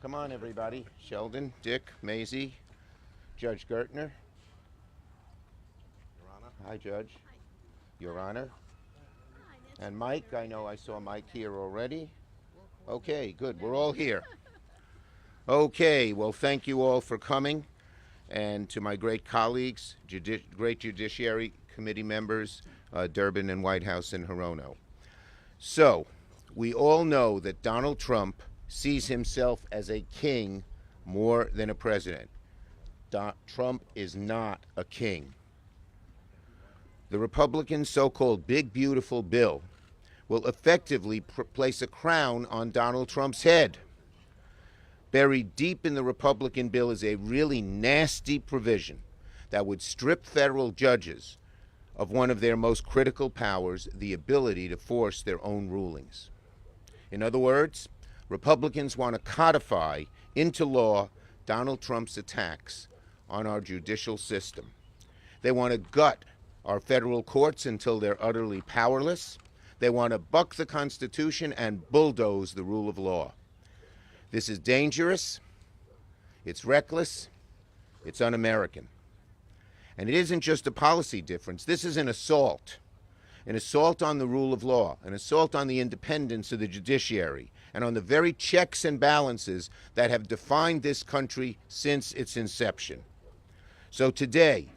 Come on, everybody. Sheldon, Dick, Maisie, Judge Gertner. Your Honor. Hi, Judge. Your Honor. And Mike, I know I saw Mike here already. Okay, good. We're all here. Okay, well, thank you all for coming. And to my great colleagues, great Judiciary Committee members, Durbin and Whitehouse and Hirono. So, we all know that Donald Trump sees himself as a king more than a president. Trump is not a king. The Republicans' so-called big beautiful bill will effectively place a crown on Donald Trump's head. Buried deep in the Republican bill is a really nasty provision that would strip federal judges of one of their most critical powers, the ability to force their own rulings. In other words, Republicans want to codify into law Donald Trump's attacks on our judicial system. They want to gut our federal courts until they're utterly powerless. They want to buck the Constitution and bulldoze the rule of law. This is dangerous, it's reckless, it's un-American. And it isn't just a policy difference. This is an assault on the rule of law, an assault on the independence of the judiciary, and on the very checks and balances that have defined this country since its inception. So today,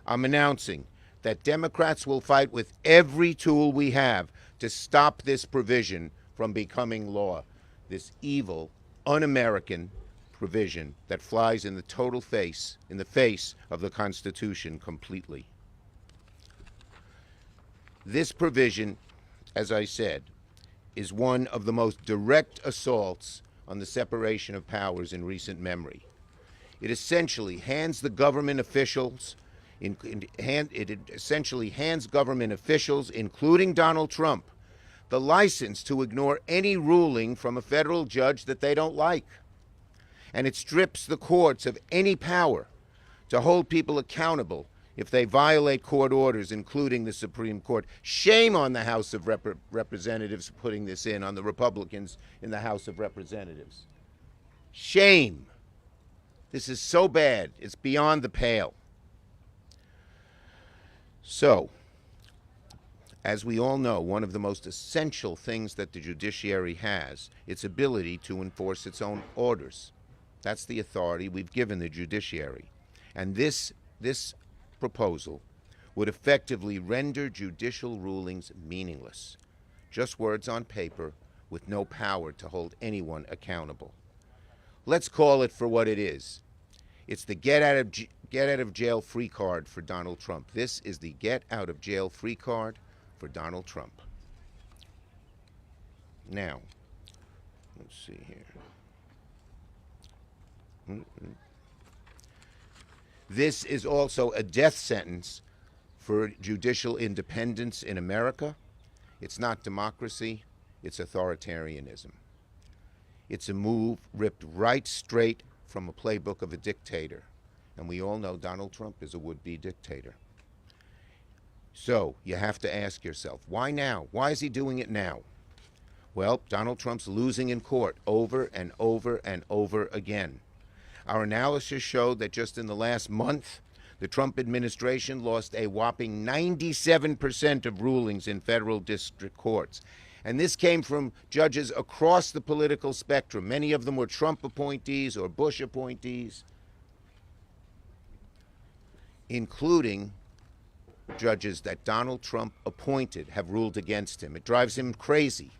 I'm announcing that Democrats will fight with every tool we have to stop this provision from becoming law, this evil, un-American provision that flies in the face of the Constitution completely. This provision, as I said, is one of the most direct assaults on the separation of powers in recent memory. It essentially hands government officials, including Donald Trump, the license to ignore any ruling from a federal judge that they don't like. And it strips the courts of any power to hold people accountable if they violate court orders, including the Supreme Court. Shame on the House of Representatives putting this in, on the Republicans in the House of Representatives. Shame. This is so bad, it's beyond the pale. So, as we all know, one of the most essential things that the judiciary has, its ability to enforce its own orders. That's the authority we've given the judiciary. And this proposal would effectively render judicial rulings meaningless. Just words on paper with no power to hold anyone accountable. Let's call it for what it is. It's the get out of jail free card for Donald Trump. This is the get out of jail free card for Donald Trump. Now, let's see here. This is also a death sentence for judicial independence in America. It's not democracy, it's authoritarianism. It's a move ripped right straight from a playbook of a dictator. And we all know Donald Trump is a would-be dictator. So you have to ask yourself, why now? Why is he doing it now? Well, Donald Trump's losing in court over and over and over again. Our analysis showed that just in the last month, the Trump administration lost a whopping 97% of rulings in federal district courts. And this came from judges across the political spectrum. Many of them were Trump appointees or Bush appointees, including judges that Donald Trump appointed have ruled against him. It drives him crazy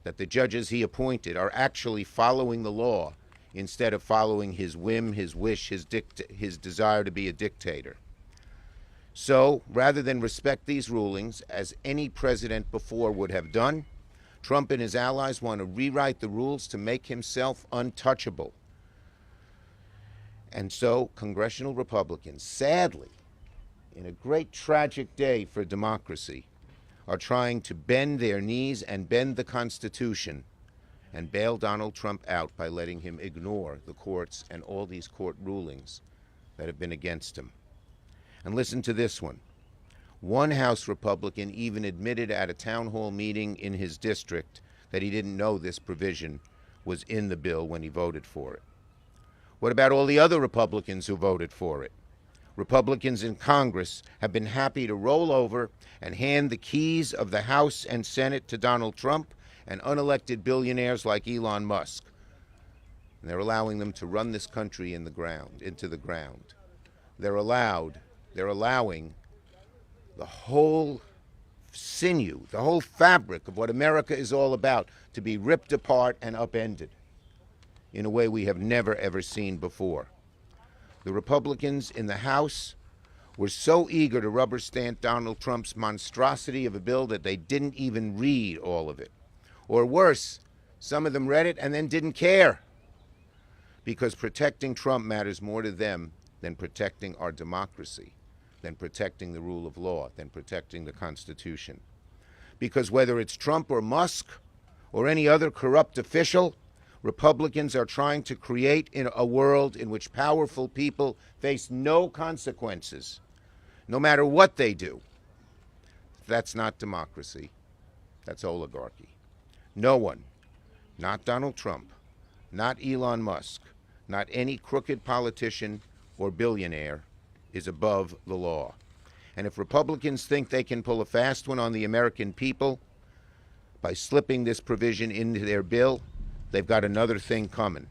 that the judges he appointed are actually following the law instead of following his whim, his wish, his desire to be a dictator. So, rather than respect these rulings, as any president before would have done, Trump and his allies want to rewrite the rules to make himself untouchable. And so, congressional Republicans, sadly, in a great tragic day for democracy, are trying to bend their knees and bend the Constitution and bail Donald Trump out by letting him ignore the courts and all these court rulings that have been against him. And listen to this one. One House Republican even admitted at a town hall meeting in his district that he didn't know this provision was in the bill when he voted for it? What about all the other Republicans who voted for it? Republicans in Congress have been happy to roll over and hand the keys of the House and Senate to Donald Trump and unelected billionaires like Elon Musk. And they're allowing them to run this country into the ground. They're allowing the whole sinew, the whole fabric of what America is all about to be ripped apart and upended in a way we have never, ever seen before. The Republicans in the House were so eager to rubber stamp Donald Trump's monstrosity of a bill that they didn't even read all of it. Or worse, some of them read it and then didn't care, because protecting Trump matters more to them than protecting our democracy, than protecting the rule of law, than protecting the Constitution. Because whether it's Trump or Musk or any other corrupt official, Republicans are trying to create a world in which powerful people face no consequences, no matter what they do. That's not democracy. That's oligarchy. No one, not Donald Trump, not Elon Musk, not any crooked politician or billionaire, is above the law. And if Republicans think they can pull a fast one on the American people by slipping this provision into their bill, they've got another thing coming.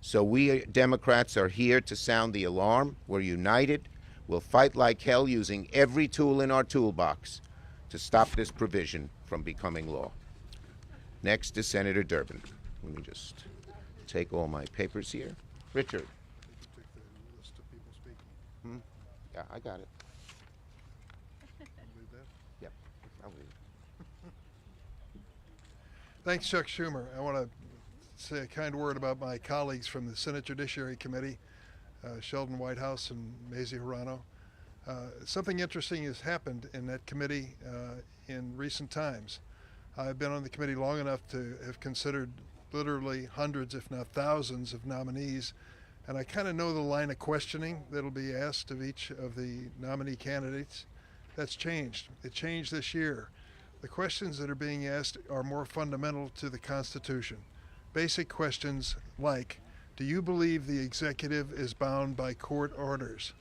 So we Democrats are here to sound the alarm. We're united. We'll fight like hell using every tool in our toolbox to stop this provision from becoming law. Next is Senator Durbin. Let me just take all my papers here. Richard. Yeah, I got it. Yep, I'll leave it. Thanks, Chuck Schumer. I want to say a kind word about my colleagues from the Senate Judiciary Committee, Sheldon Whitehouse and Mazie Hirono. Something interesting has happened in that committee in recent times. I've been on the committee long enough to have considered literally hundreds, if not thousands, of nominees, and I kind of know the line of questioning that'll be asked of each of the nominee candidates. That's changed. It changed this year. The questions that are being asked are more fundamental to the Constitution. Basic questions like, do you believe the executive is bound by court orders?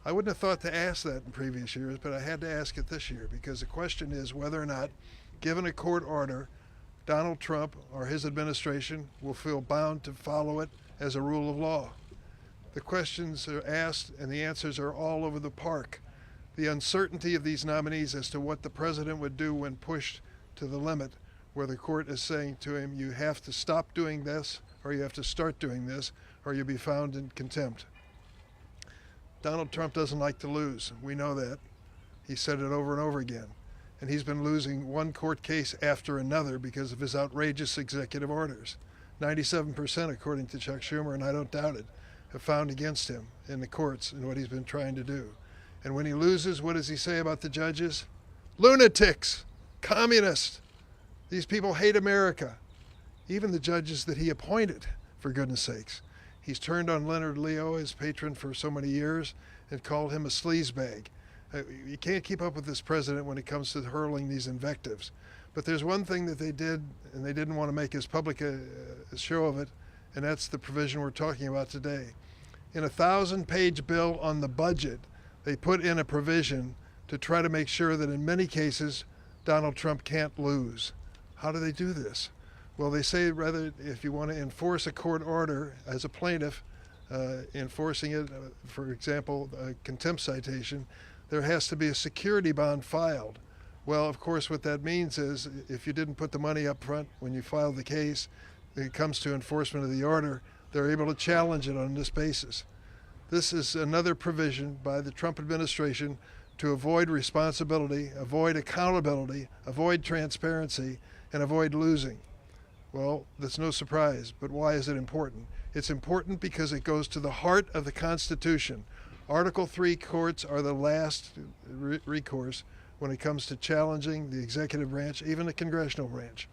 I wouldn't have thought to ask that in previous years, but I had to ask it this year because the question is whether or not, given a court order, Donald Trump or his administration will feel bound to follow it as a rule of law. The questions are asked and the answers are all over the park. The uncertainty of these nominees as to what the president would do when pushed to the limit, where the court is saying to him, you have to stop doing this, or you have to start doing this, or you'll be found in contempt. Donald Trump doesn't like to lose. We know that. He said it over and over again. And he's been losing one court case after another because of his outrageous executive orders. 97%, according to Chuck Schumer, and I don't doubt it, have found against him in the courts and what he's been trying to do. And when he loses, what does he say about the judges? Lunatics, communists. These people hate America. Even the judges that he appointed, for goodness sakes. He's turned on Leonard Leo, his patron for so many years, and called him a sleazebag. You can't keep up with this president when it comes to hurling these invectives. But there's one thing that they did, and they didn't want to make as public a show of it, and that's the provision we're talking about today. In a 1,000-page bill on the budget, they put in a provision to try to make sure that in many cases, Donald Trump can't lose. How do they do this? Well, they say rather if you want to enforce a court order as a plaintiff, enforcing it, for example, a contempt citation, there has to be a security bond filed. Well, of course, what that means is if you didn't put the money up front when you filed the case, it comes to enforcement of the order, they're able to challenge it on this basis. This is another provision by the Trump administration to avoid responsibility, avoid accountability, avoid transparency, and avoid losing. Well, that's no surprise, but why is it important? It's important because it goes to the heart of the Constitution. Article 3 courts are the last recourse when it comes to challenging the executive branch, even the congressional branch.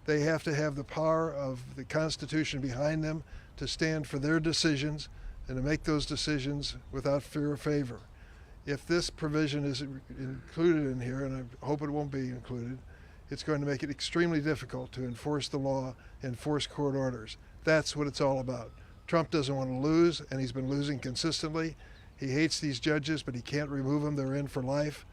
They have to have the power of the Constitution behind them to stand for their decisions and to make those decisions without fear or favor. If this provision is included in here, and I hope it won't be included, it's going to make it extremely difficult to enforce the law, enforce court orders. That's what it's all about. Trump doesn't want to lose, and he's been losing consistently. He hates these judges, but he can't remove them. They're in for life.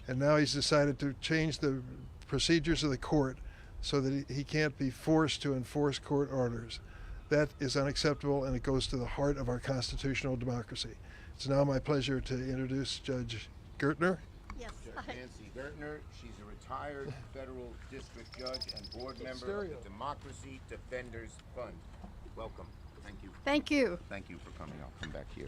And now he's decided to change the procedures of the court so that he can't be forced to enforce court orders. That is unacceptable, and it goes to the heart of our constitutional democracy. It's now my pleasure to introduce Judge Gertner. Yes. Judge Nancy Gertner. She's a retired federal district judge and board member of the Democracy Defenders Fund. Welcome. Thank you. Thank you. Thank you for coming. I'll come back here.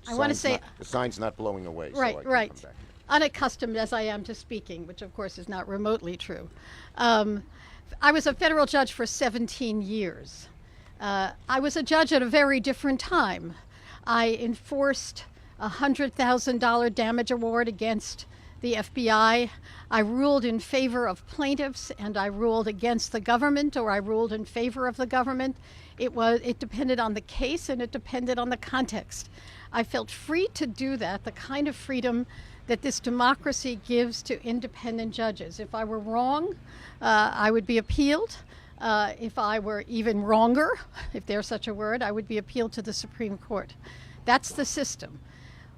I want to say the sign's not blowing away, right, so I can right. come back here. Unaccustomed as I am to speaking, which of course is not remotely true. I was a federal judge for 17 years. I was a judge at a very different time. I enforced a $100,000 damage award against the FBI. I ruled in favor of plaintiffs, and I ruled against the government, or I ruled in favor of the government. It depended on the case, and it depended on the context. I felt free to do that, the kind of freedom that this democracy gives to independent judges. If I were wrong, I would be appealed. If I were even wronger, if there's such a word, I would be appealed to the Supreme Court. That's the system.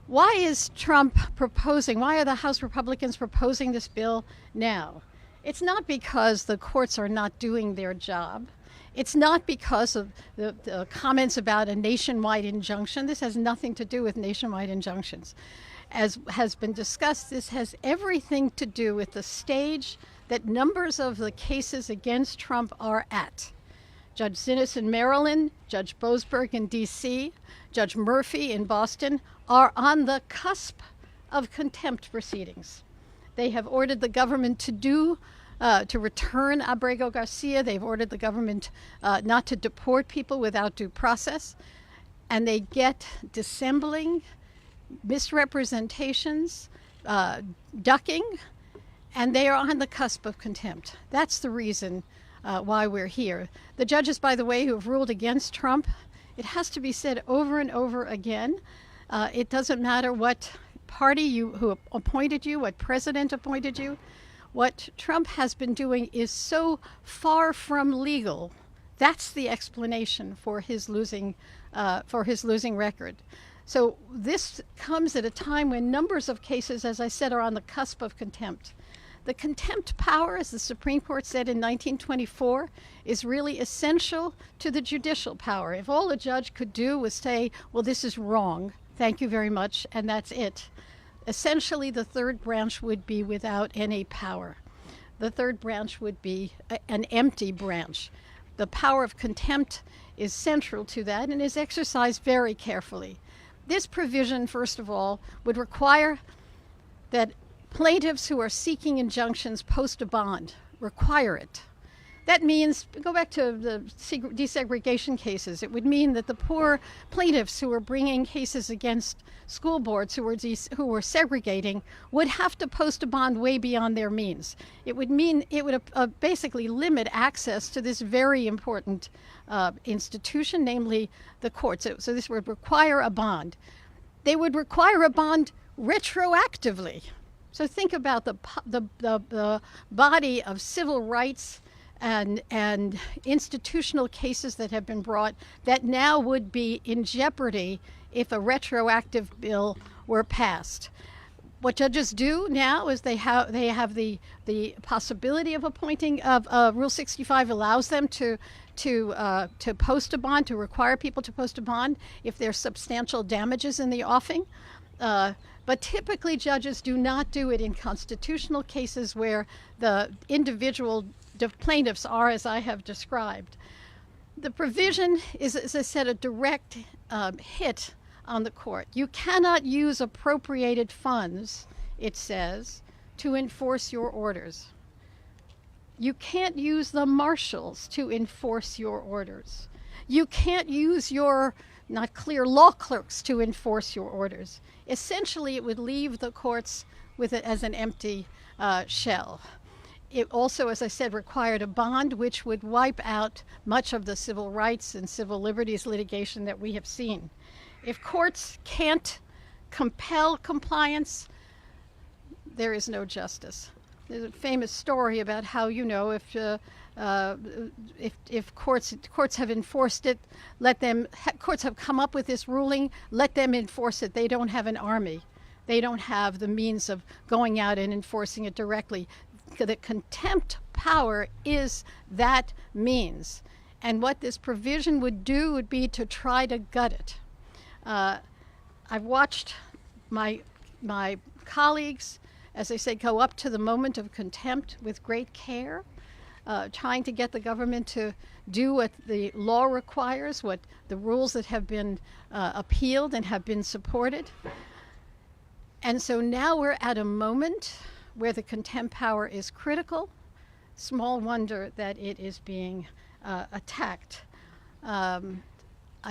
Why is Trump proposing, why are the House Republicans proposing this bill now? It's not because the courts are not doing their job. It's not because of the comments about a nationwide injunction. This has nothing to do with nationwide injunctions. As has been discussed, this has everything to do with the stage that numbers of the cases against Trump are at. Judge Zinnes in Maryland, Judge Boasberg in D.C., Judge Murphy in Boston are on the cusp of contempt proceedings. They have ordered the government to return Abrego Garcia. They've ordered the government not to deport people without due process. And they get dissembling, misrepresentations, ducking, and they are on the cusp of contempt. That's the reason why we're here. The judges, by the way, who have ruled against Trump, it has to be said over and over again. It doesn't matter what party who appointed you, what president appointed you. What Trump has been doing is so far from legal. That's the explanation for his losing record. So this comes at a time when numbers of cases, as I said, are on the cusp of contempt. The contempt power, as the Supreme Court said in 1924, is really essential to the judicial power. If all a judge could do was say, well, this is wrong, thank you very much, and that's it. Essentially, the third branch would be without any power. The third branch would be an empty branch. The power of contempt is central to that and is exercised very carefully. This provision, first of all, would require that plaintiffs who are seeking injunctions post a bond, require it. That means, go back to the desegregation cases, it would mean that the poor plaintiffs who were bringing cases against school boards who were segregating would have to post a bond way beyond their means. It would mean it would basically limit access to this very important institution, namely the courts. So this would require a bond. They would require a bond retroactively. So think about the body of civil rights and institutional cases that have been brought that now would be in jeopardy if a retroactive bill were passed. What judges do now is they have the possibility of appointing. Rule 65 allows them to post a bond, to require people to post a bond if there's substantial damages in the offing. But typically judges do not do it in constitutional cases where the individual plaintiffs are, as I have described. The provision is, as I said, a direct hit on the court. You cannot use appropriated funds, it says, to enforce your orders. You can't use the marshals to enforce your orders. You can't use your not clear law clerks to enforce your orders. Essentially, it would leave the courts with it as an empty shell. It also, as I said, required a bond which would wipe out much of the civil rights and civil liberties litigation that we have seen. If courts can't compel compliance, there is no justice. there's a famous story about how, if courts have enforced it, courts have come up with this ruling, let them enforce it. They don't have an army. They don't have the means of going out and enforcing it directly. The contempt power is that means. And what this provision would do would be to try to gut it. I've watched my colleagues, as I say, go up to the moment of contempt with great care, trying to get the government to do what the law requires, what the rules that have been appealed and have been supported. And so now we're at a moment where the contempt power is critical. Small wonder that it is being attacked. I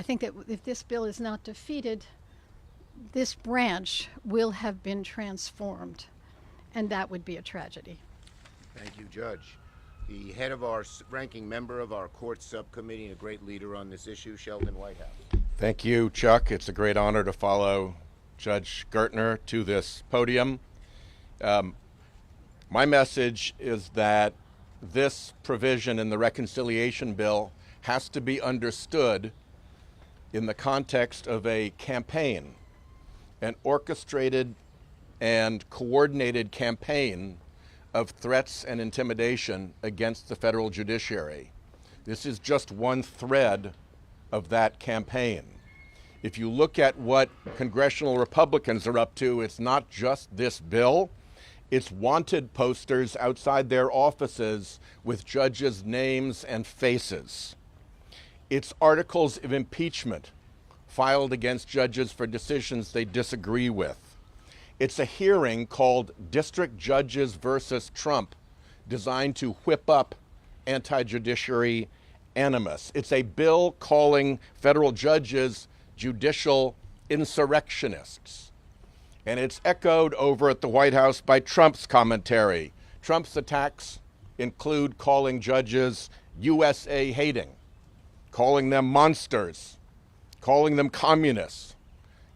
think that if this bill is not defeated, this branch will have been transformed, and that would be a tragedy. Thank you, Judge. The head of ranking member of our court subcommittee and a great leader on this issue, Sheldon Whitehouse. Thank you, Chuck. It's a great honor to follow Judge Gertner to this podium. My message is that this provision in the reconciliation bill has to be understood in the context of a campaign, an orchestrated and coordinated campaign of threats and intimidation against the federal judiciary. This is just one thread of that campaign. If you look at what congressional Republicans are up to, it's not just this bill. It's wanted posters outside their offices with judges' names and faces. It's articles of impeachment filed against judges for decisions they disagree with. It's a hearing called District Judges versus Trump, designed to whip up anti-judiciary animus. It's a bill calling federal judges judicial insurrectionists. And it's echoed over at the White House by Trump's commentary. Trump's attacks include calling judges USA hating, calling them monsters, calling them communists,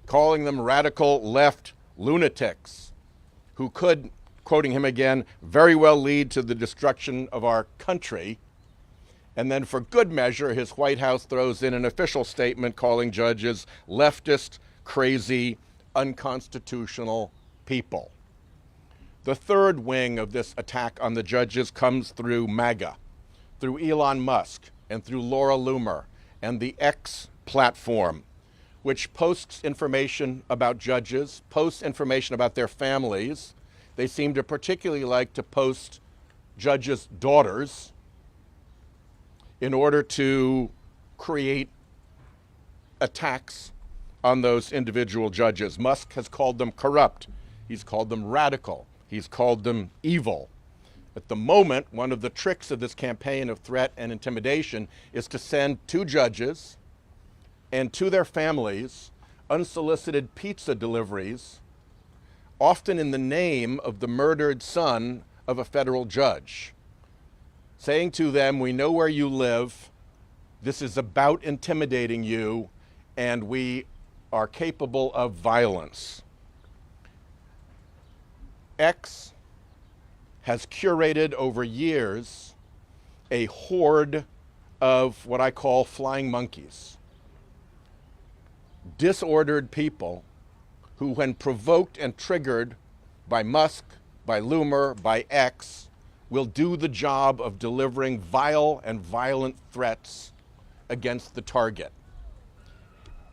calling them radical left lunatics who could, quoting him again, very well lead to the destruction of our country. And then for good measure, his White House throws in an official statement calling judges leftist, crazy, unconstitutional people. The third wing of this attack on the judges comes through MAGA, through Elon Musk, and through Laura Loomer, and the X platform, which posts information about judges, posts information about their families. They seem to particularly like to post judges' daughters in order to create attacks on those individual judges. Musk has called them corrupt. He's called them radical. He's called them evil. At the moment, one of the tricks of this campaign of threat and intimidation is to send to judges and to their families unsolicited pizza deliveries, often in the name of the murdered son of a federal judge, saying to them, we know where you live, this is about intimidating you, and we are capable of violence. X has curated over years a horde of what I call flying monkeys. Disordered people who, when provoked and triggered by Musk, by Loomer, by X, will do the job of delivering vile and violent threats against the target.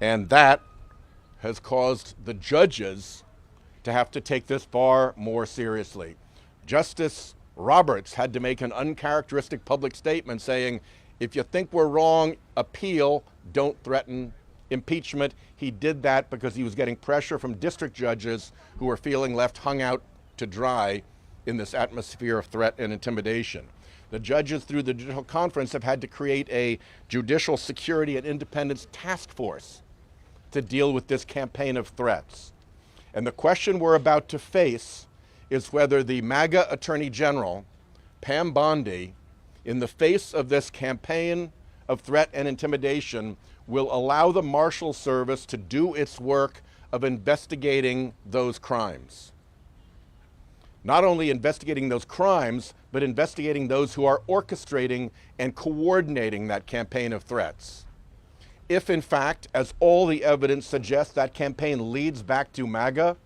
And that has caused the judges to have to take this far more seriously. Justice Roberts had to make an uncharacteristic public statement saying, if you think we're wrong, appeal, don't threaten impeachment. He did that because he was getting pressure from district judges who were feeling left hung out to dry in this atmosphere of threat and intimidation. The judges through the Judicial Conference have had to create a Judicial Security and Independence Task Force to deal with this campaign of threats. And the question we're about to face is whether the MAGA Attorney General, Pam Bondi, in the face of this campaign of threat and intimidation, will allow the Marshal Service to do its work of investigating those crimes. not only investigating those crimes, but investigating those who are orchestrating and coordinating that campaign of threats. If, in fact, as all the evidence suggests, that campaign leads back to MAGA,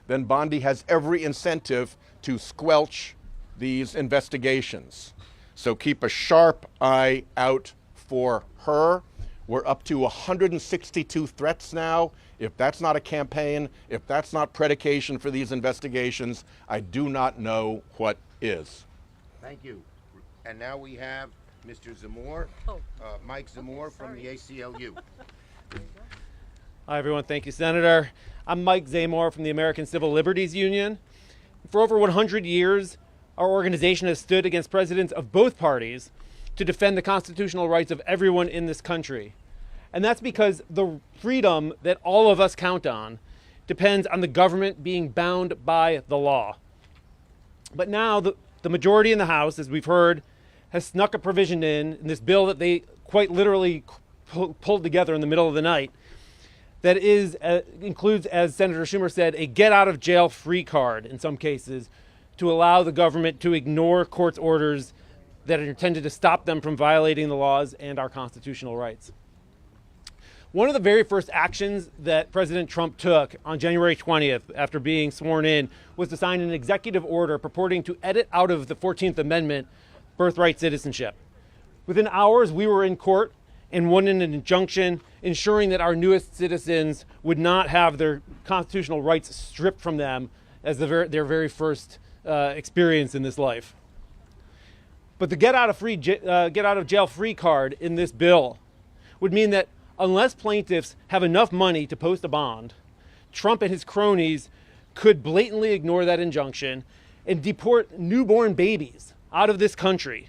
then Bondi has every incentive to squelch these investigations. So keep a sharp eye out for her. We're up to 162 threats now. If that's not a campaign, if that's not predication for these investigations, I do not know what is. Thank you. And now we have Mr. Zamore, Mike Zamore from the ACLU. Hi, everyone. Thank you, Senator. I'm Mike Zamore from the American Civil Liberties Union. For over 100 years, our organization has stood against presidents of both parties to defend the constitutional rights of everyone in this country. And that's because the freedom that all of us count on depends on the government being bound by the law. But now the majority in the House, as we've heard, has snuck a provision in this bill that they quite literally pulled together in the middle of the night that includes, as Senator Schumer said, a get-out-of-jail-free card in some cases to allow the government to ignore court's orders that are intended to stop them from violating the laws and our constitutional rights. One of the very first actions that President Trump took on January 20th after being sworn in was to sign an executive order purporting to edit out of the 14th Amendment birthright citizenship. Within hours, we were in court and won an injunction ensuring that our newest citizens would not have their constitutional rights stripped from them as their very first experience in this life. But the get out of jail free card in this bill would mean that unless plaintiffs have enough money to post a bond, Trump and his cronies could blatantly ignore that injunction and deport newborn babies out of this country,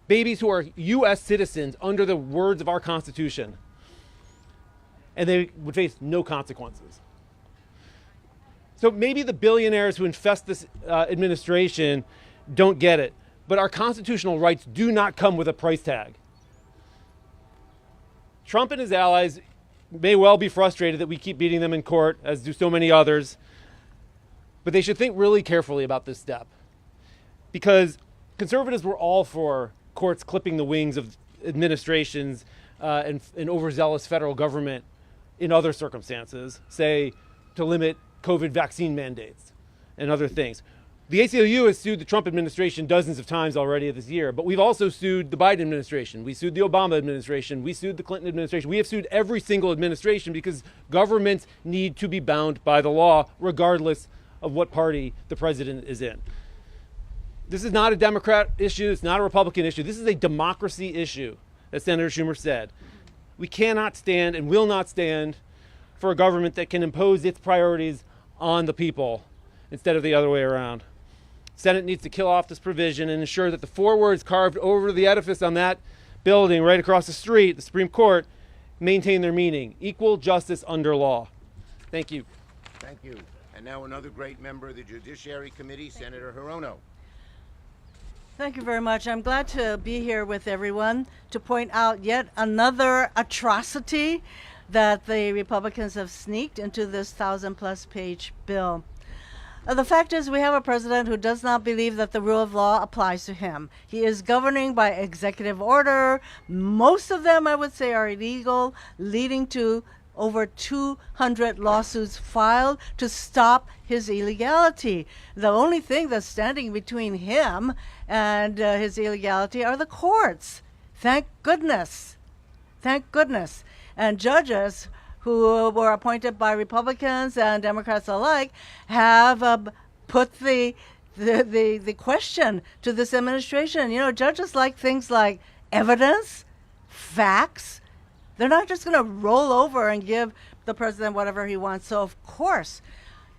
babies who are U.S. citizens under the words of our Constitution, and they would face no consequences. So maybe the billionaires who infest this administration don't get it, but our constitutional rights do not come with a price tag. Trump and his allies may well be frustrated that we keep beating them in court, as do so many others, but they should think really carefully about this step, because conservatives were all for courts clipping the wings of administrations and overzealous federal government in other circumstances, say to limit COVID vaccine mandates and other things. The ACLU has sued the Trump administration dozens of times already this year, but we've also sued the Biden administration. We sued the Obama administration. We sued the Clinton administration. We have sued every single administration because governments need to be bound by the law regardless of what party the president is in. This is not a Democrat issue. It's not a Republican issue. This is a democracy issue, as Senator Schumer said. We cannot stand and will not stand for a government that can impose its priorities on the people instead of the other way around. The Senate needs to kill off this provision and ensure that the 4 words carved over the edifice on that building right across the street, the Supreme Court, maintain their meaning. Equal justice under law. Thank you. Thank you. And now another great member of the Judiciary Committee, Senator Hirono. Thank you very much. I'm glad to be here with everyone to point out yet another atrocity that the Republicans have sneaked into this 1,000-plus page bill. The fact is, we have a president who does not believe that the rule of law applies to him. He is governing by executive order. Most of them, I would say, are illegal, leading to over 200 lawsuits filed to stop his illegality. The only thing that's standing between him and his illegality are the courts. Thank goodness. Thank goodness. And judges who were appointed by Republicans and Democrats alike have put the question to this administration. You know, judges like things like evidence, facts. They're not just going to roll over and give the president whatever he wants. So, of course,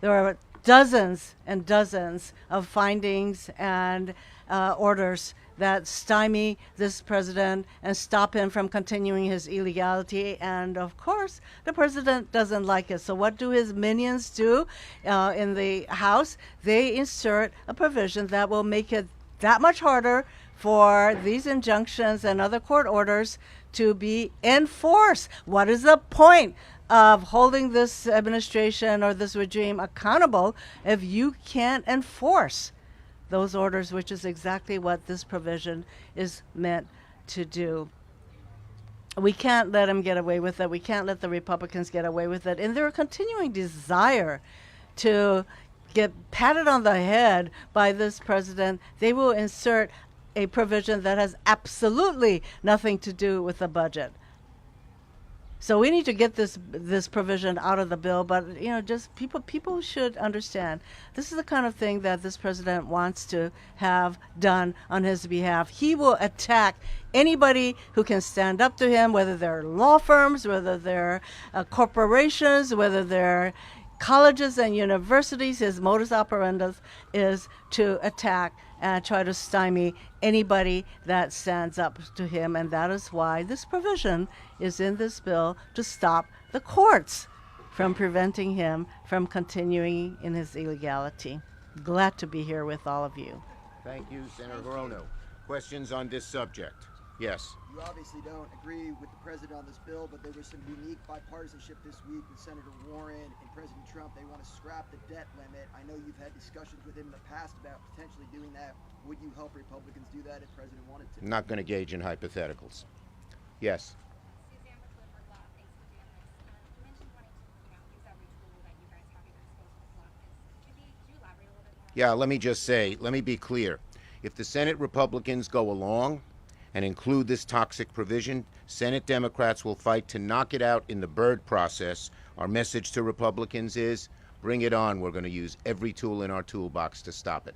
there are dozens and dozens of findings and orders that stymie this president and stop him from continuing his illegality. And, of course, the president doesn't like it. So what do his minions do in the House? They insert a provision that will make it that much harder for these injunctions and other court orders to be enforced. What is the point? of holding this administration or this regime accountable if you can't enforce those orders, which is exactly what this provision is meant to do. We can't let them get away with it. We can't let the Republicans get away with it. In their continuing desire to get patted on the head by this president, they will insert a provision that has absolutely nothing to do with the budget. So we need to get this provision out of the bill, but just people should understand this is the kind of thing that this president wants to have done on his behalf. He will attack anybody who can stand up to him, whether they're law firms, whether they're corporations, whether they're colleges and universities. His modus operandi is to attack and try to stymie anybody that stands up to him, and that is why this provision is in this bill, to stop the courts from preventing him from continuing in his illegality. Glad to be here with all of you. Thank you, Senator Hirono. Questions on this subject? Yes. You obviously don't agree with the president on this bill, but there was some unique bipartisanship this week with Senator Warren and President Trump. They want to scrap the debt limit. I know you've had discussions with him in the past about potentially doing that. Would you help Republicans do that if the president wanted to? I'm not going to gauge in hypotheticals. Yes. Yeah, let me just say, let me be clear. If the Senate Republicans go along and include this toxic provision, Senate Democrats will fight to knock it out in the Byrd process. Our message to Republicans is, bring it on. We're going to use every tool in our toolbox to stop it.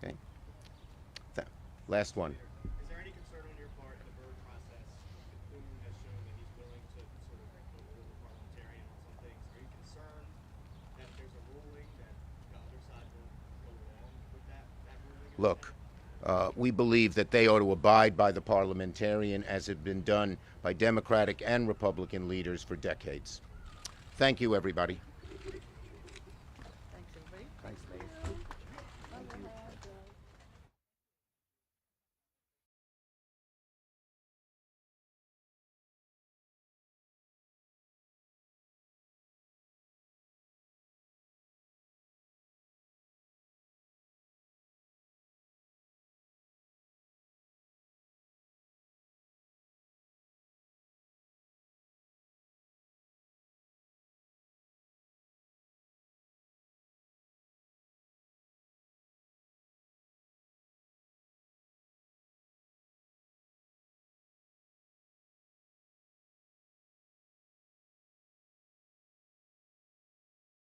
Okay. Last one. Is there any concern on your part in the Byrd process? Newman has shown that he's willing to sort of overrule the parliamentarian on some things. Are you concerned that there's a ruling that the other side will go along with that ruling? Look, we believe that they ought to abide by the parliamentarian as has been done by Democratic and Republican leaders for decades. Thank you, everybody.